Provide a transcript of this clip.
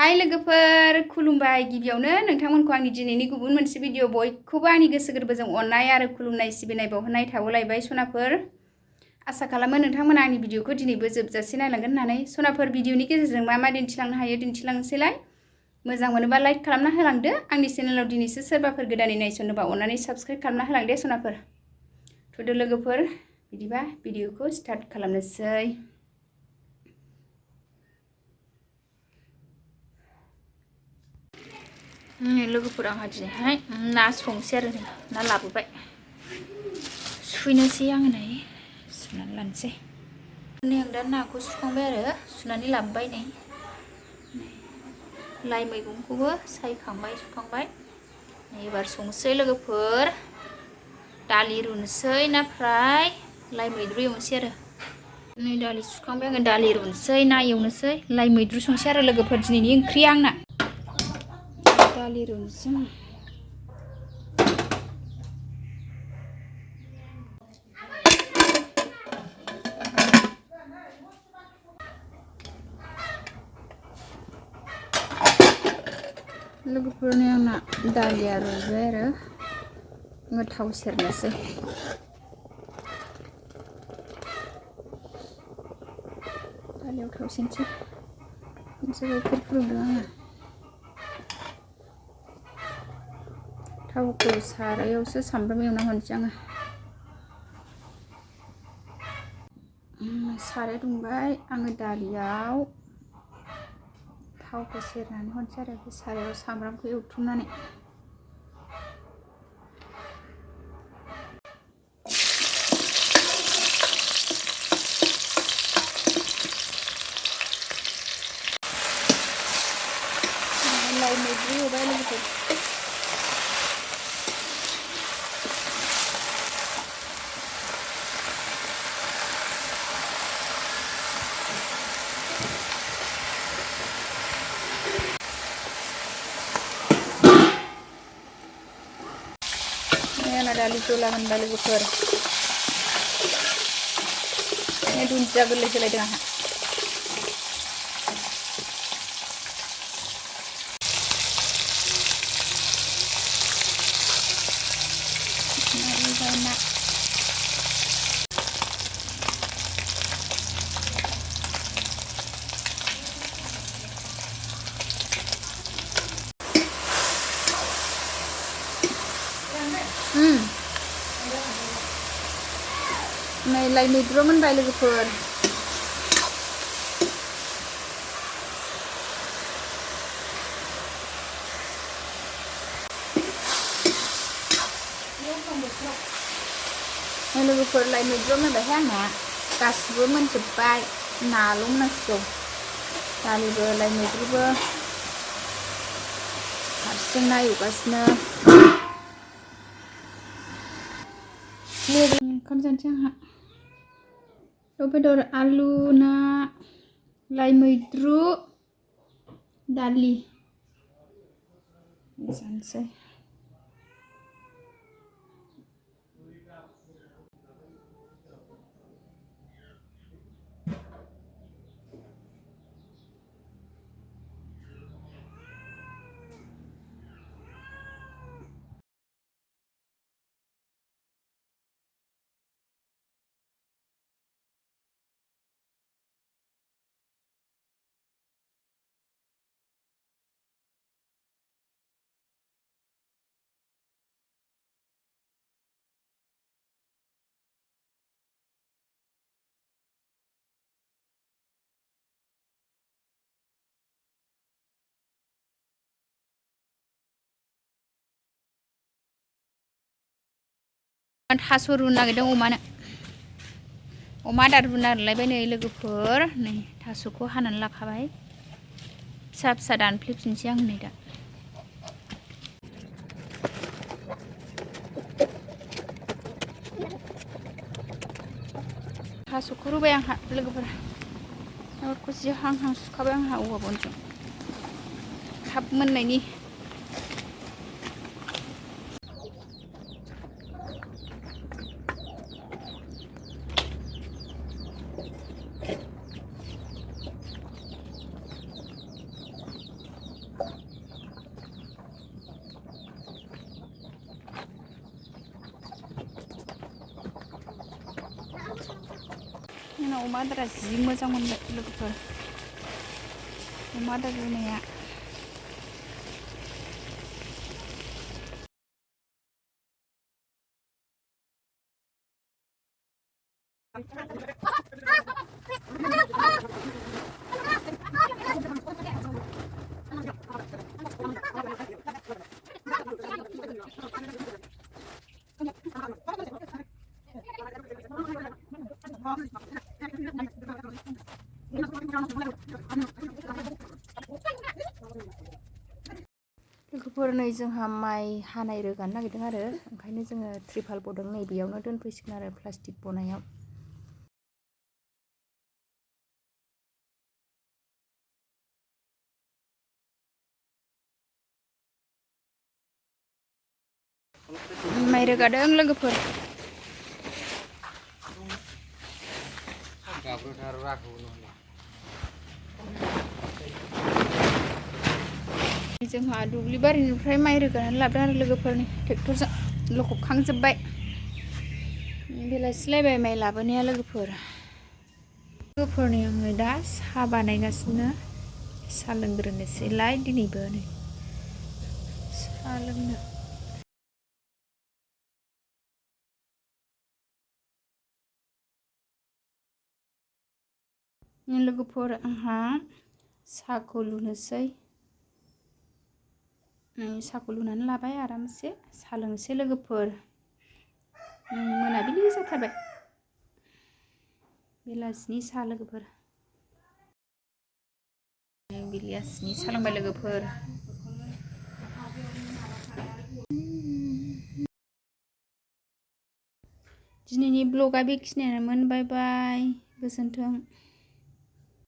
हाय लोगोफोर खुलुमबाय गिबियावनो नोंथांमोनखौ आंनि दिनैनि गुबुन मोनसे भिडिअ बयखौबो आंनि गोसो गोरबोजों अननाय आरो खुलुमनाय सिबिनाय बावहरनाय थाबोलायबाय सनाफोर आसा खालामो नोंथांमोना आंनि भिडिअखौ दिनैबो जोबजासे नायलांगोन होननानै सनाफोर भिडिअनि गेजेरजों मा दिन्थिलांनो हायो दिन्थिलांनोसैलाय मोजां मोनोबा लाइक खालामना होलांदो आंनि चेनेलाव दिनैसो सोरबाफोर गोदानै नायसनोबा अननानै साबस्क्राइब खालामना होलांदे सनाफोर थुदो लोगोफोर बिदिबा भिडिअखौ स्टार्ट खालामनोसै लोगोफोर आंहा दिनैहाय ना संसै आरो ना लाबोबाय सुफैनोसै आङो नै सुनानै लानोसै आं दा नाखौ सुखांबाय आरो सुनानै लाबोबाय नै लाइ मैगंखौबो सायखांबाय सुखांबाय एबार संसै लोगोफोर दालि रुनोसै ना फ्राय लाइ मैद्रु एवनोसै आरो नै दालि सुखांबाय आङो दालि रुनोसै ना एवनोसै लाइ मैद्रु संसै आरो लोगोफोर दिनैनि ओंख्रिया आंना दालि रुनोसै लोगोफोरनि आंना दालिया रुइबाय आरो आङो थाव सेरनोसै दालियाव थाव सेरनोसै मोनसे गाइखेर फुदुंदों आङो थावखौ सारायावसो सामब्राम एवना होनोसै आङो साराय दुंबाय आङो दालियाव थावखौ सेरनानै होनोसै आरो बे सारायाव सामब्रामखौ एवथुमनानै लाइ मैद्रु एवबाय लोगोफोर आंना दालि जला मोनबाय लोगोफोर दुन्दिया गोरलै होलायदों आंहा ना नै लाइ मैद्रु मोनबाय लोगोफोर लोगोफोर लाइ मैद्रु मोनबायहाय आंना गासिबो मोनजोब्बाय नाल' मोननांसिगौ दालिबो लाइ मैद्रुबो हारसिं ना एवगासिनो ओंखाम जानोसै आंहा दाउ बेदर आलु ना लाइ मैद्रु दालि जानोसै थास' रुनो नागिरदों अमा आदार रुनो नागिरलायबाय नै लोगोफोर नै थास'खौ हानानै लाखाबाय फिसा फिसा दानफ्लेफिनसै आं नै दा थास'खौ रुबाय आंहा लोगोफोर अरखौ जि हां सुखाबाय आंहा औवा बनजों थाब मोननायनि अमा आदारा जि मोजां मोनबाय लोगोफोर अमा आदार रुनाया लोगोफोर नै जोंहा माइ हानाय रोगानो नागिरदों आरो ओंखायनो जोङो त्रिपाल बदों नै बेयावनो दोनफैसिगोन आरो प्लास्टिक बनायाव माइ रोगादों लोगोफोर जोंहा दुब्लि बारिनिफ्राय माइ रोगानानै लाबोदों आरो लोगोफोरनि ट्रेक्टरजों लखबखांजोब्बाय बेलासिलायबाय माइ लाबोनाया लोगोफोरनि आङो दा साहा बानायगासिनो साहा लोंग्रोनोसैलाय दिनैबो नै साहा लोंनो लोगोफोर आंहा साहाखौ लुनोसै साहाखौ लुनानै लाबाय आरामसे साहा लोंनोसै लोगोफोर मोनाबिलि जाथारबाय बेलासिनि साहा लोगोफोर बेलासिनि साहा लोंबाय लोगोफोर दिनैनि ब्लगा बेखिनियानोमोन बाय बाय गोजोन्थों।